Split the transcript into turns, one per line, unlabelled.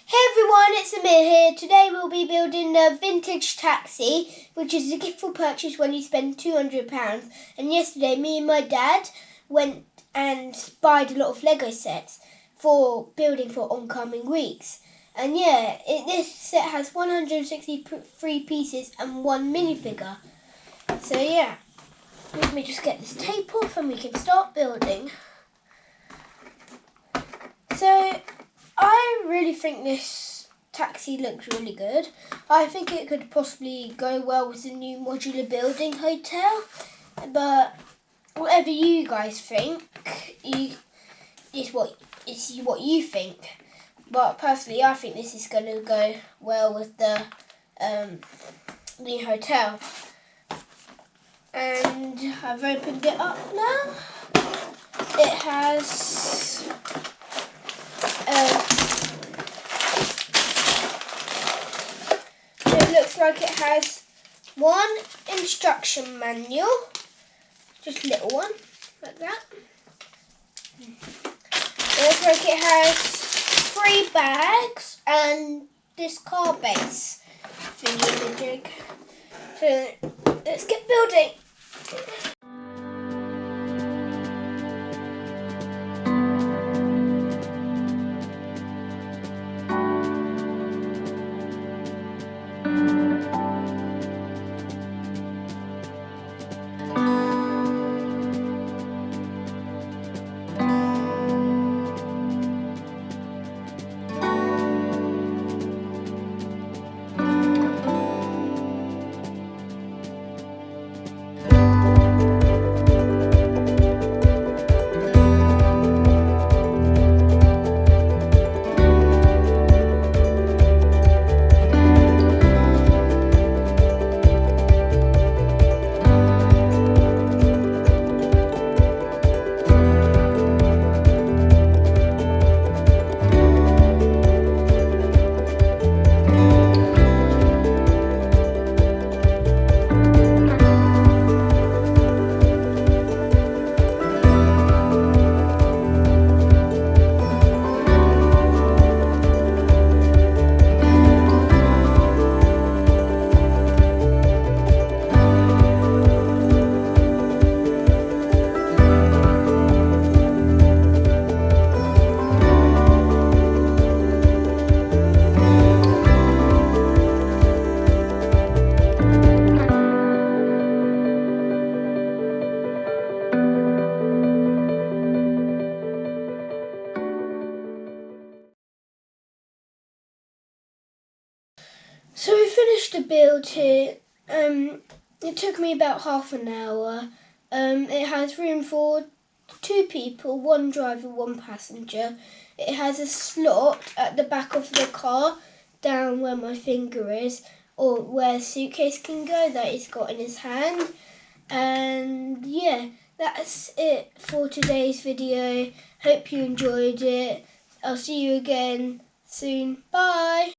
Hey everyone, it's Emile here. Today we'll be building a vintage taxi, which is a gift for purchase when you spend £200. And yesterday me and my dad went and bought a lot of Lego sets for building for oncoming weeks. And yeah, this set has 163 pieces and one minifigure. So yeah, let me just get this tape off and we can start building. So I really think this taxi looks really good. I think it could possibly go well with the new modular building hotel. But whatever you guys think is what you think. But personally, I think this is going to go well with the new hotel. And I've opened it up now. It has it looks like it has one instruction manual, just a little one, like that. It looks like it has 3 bags and this car base thingy-majig. So let's get building. So we finished the build here. It took me about half an hour. It has room for 2 people, 1 driver, 1 passenger. It has a slot at the back of the car, down where my finger is, or where a suitcase can go that he's got in his hand. And yeah, that's it for today's video. Hope you enjoyed it. I'll see you again soon. Bye!